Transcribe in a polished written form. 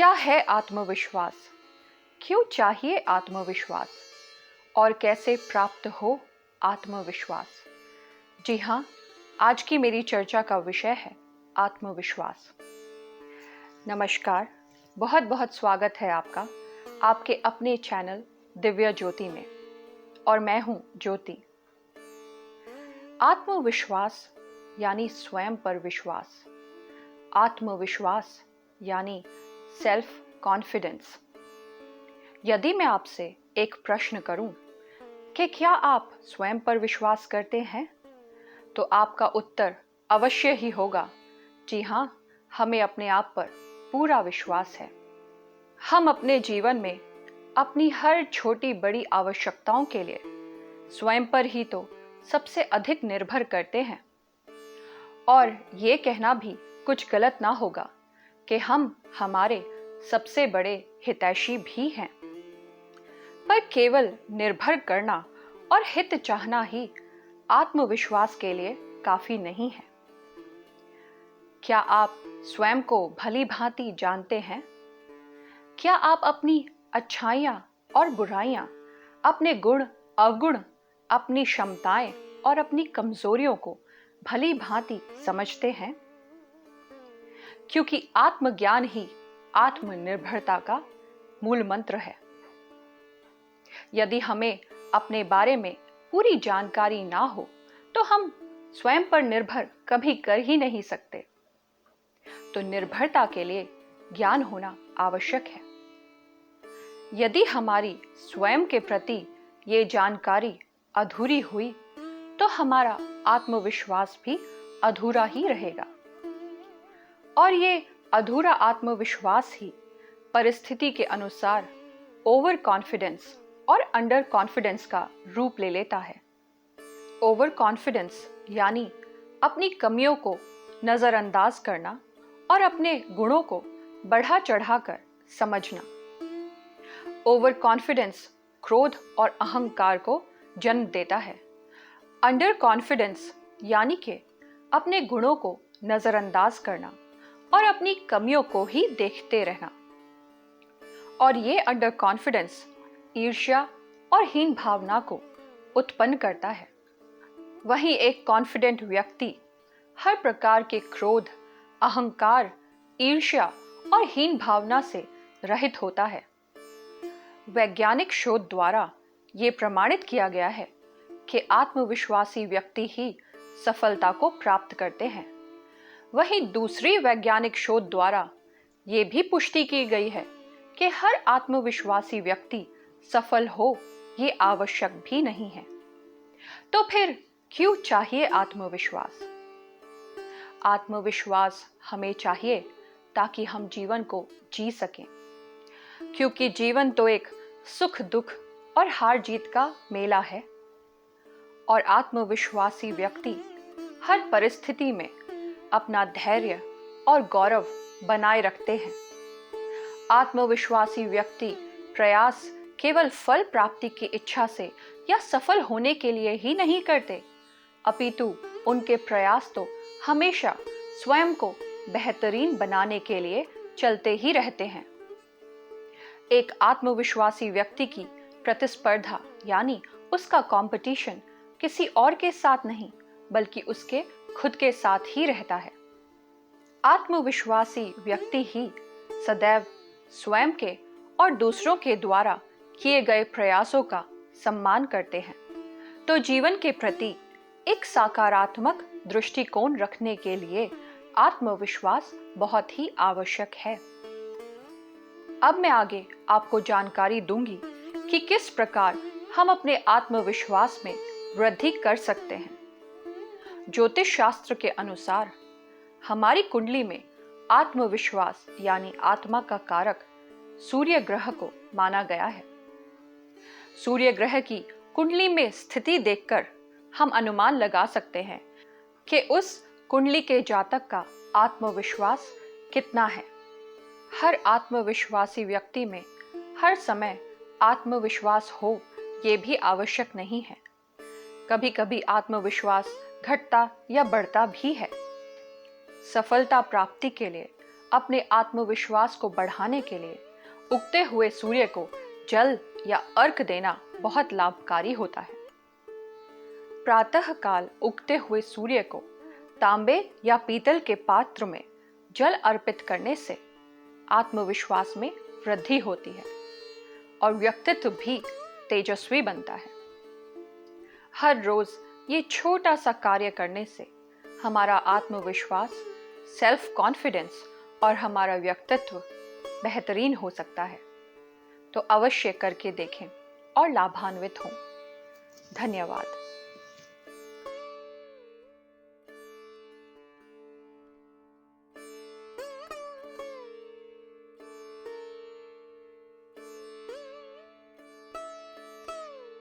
क्या है आत्मविश्वास? क्यों चाहिए आत्मविश्वास? और कैसे प्राप्त हो आत्मविश्वास? जी हाँ, आज की मेरी चर्चा का विषय है आत्मविश्वास। नमस्कार, बहुत बहुत स्वागत है आपका आपके अपने चैनल दिव्य ज्योति में, और मैं हूँ ज्योति। आत्मविश्वास यानी स्वयं पर विश्वास, आत्मविश्वास यानी सेल्फ कॉन्फिडेंस। यदि मैं आपसे एक प्रश्न करूं कि क्या आप स्वयं पर विश्वास करते हैं, तो आपका उत्तर अवश्य ही होगा, जी हाँ, हमें अपने आप पर पूरा विश्वास है। हम अपने जीवन में अपनी हर छोटी बड़ी आवश्यकताओं के लिए स्वयं पर ही तो सबसे अधिक निर्भर करते हैं। और ये कहना भी कुछ गलत ना होगा कि हम हमारे सबसे बड़े हितैषी भी हैं। पर केवल निर्भर करना और हित चाहना ही आत्मविश्वास के लिए काफी नहीं है। क्या आप स्वयं को भली भांति जानते हैं? क्या आप अपनी अच्छाइयां और बुराइयां, अपने गुण अवगुण, अपनी क्षमताएं और अपनी कमजोरियों को भली भांति समझते हैं? क्योंकि आत्मज्ञान ही आत्मनिर्भरता का मूल मंत्र है। यदि हमें अपने बारे में पूरी जानकारी ना हो, तो हम स्वयं पर निर्भर कभी कर ही नहीं सकते। तो निर्भरता के लिए ज्ञान होना आवश्यक है। यदि हमारी स्वयं के प्रति ये जानकारी अधूरी हुई, तो हमारा आत्मविश्वास भी अधूरा ही रहेगा। और ये अधूरा आत्मविश्वास ही परिस्थिति के अनुसार ओवर कॉन्फिडेंस और अंडर कॉन्फिडेंस का रूप ले लेता है। ओवर कॉन्फिडेंस यानी अपनी कमियों को नजरअंदाज करना और अपने गुणों को बढ़ा चढ़ाकर समझना। ओवर कॉन्फिडेंस क्रोध और अहंकार को जन्म देता है। अंडर कॉन्फिडेंस यानी कि अपने गुणों को नजरअंदाज करना और अपनी कमियों को ही देखते रहना। और ये अंडर कॉन्फिडेंस ईर्ष्या और हीन भावना को उत्पन्न करता है। वहीं एक कॉन्फिडेंट व्यक्ति हर प्रकार के क्रोध, अहंकार, ईर्ष्या और हीन भावना से रहित होता है। वैज्ञानिक शोध द्वारा ये प्रमाणित किया गया है कि आत्मविश्वासी व्यक्ति ही सफलता को प्राप्त करते हैं। वहीं दूसरी वैज्ञानिक शोध द्वारा ये भी पुष्टि की गई है कि हर आत्मविश्वासी व्यक्ति सफल हो ये आवश्यक भी नहीं है। तो फिर क्यों चाहिए आत्मविश्वास? आत्मविश्वास हमें चाहिए ताकि हम जीवन को जी सकें, क्योंकि जीवन तो एक सुख दुख और हार जीत का मेला है। और आत्मविश्वासी व्यक्ति हर परिस्थिति में अपना धैर्य और गौरव बनाए रखते हैं। आत्मविश्वासी व्यक्ति प्रयास केवल फल प्राप्ति की इच्छा से या सफल होने के लिए ही नहीं करते, अपितु उनके प्रयास तो हमेशा स्वयं को बेहतरीन बनाने के लिए चलते ही रहते हैं। एक आत्मविश्वासी व्यक्ति की प्रतिस्पर्धा यानी उसका कंपटीशन किसी और के साथ नहीं, बल्कि उसके खुद के साथ ही रहता है। आत्मविश्वासी व्यक्ति ही सदैव स्वयं के और दूसरों के द्वारा किए गए प्रयासों का सम्मान करते हैं। तो जीवन के प्रति एक सकारात्मक दृष्टिकोण रखने के लिए आत्मविश्वास बहुत ही आवश्यक है। अब मैं आगे आपको जानकारी दूंगी कि किस प्रकार हम अपने आत्मविश्वास में वृद्धि कर सकते हैं। ज्योतिष शास्त्र के अनुसार हमारी कुंडली में आत्मविश्वास यानी आत्मा का कारक सूर्य ग्रह को माना गया है। सूर्य ग्रह की कुंडली में स्थिति देखकर हम अनुमान लगा सकते हैं कि उस कुंडली के जातक का आत्मविश्वास कितना है। हर आत्मविश्वासी व्यक्ति में हर समय आत्मविश्वास हो ये भी आवश्यक नहीं है। कभी कभी आत्मविश्वास घटता या बढ़ता भी है। सफलता प्राप्ति के लिए अपने आत्मविश्वास को बढ़ाने के लिए उगते हुए सूर्य को जल या अर्घ देना बहुत लाभकारी होता है। प्रातः काल उगते हुए सूर्य को तांबे या पीतल के पात्र में जल अर्पित करने से आत्मविश्वास में वृद्धि होती है और व्यक्तित्व भी तेजस्वी बनता है। हर रोज ये छोटा सा कार्य करने से हमारा आत्मविश्वास, सेल्फ कॉन्फिडेंस और हमारा व्यक्तित्व बेहतरीन हो सकता है। तो अवश्य करके देखें और लाभान्वित हों। धन्यवाद।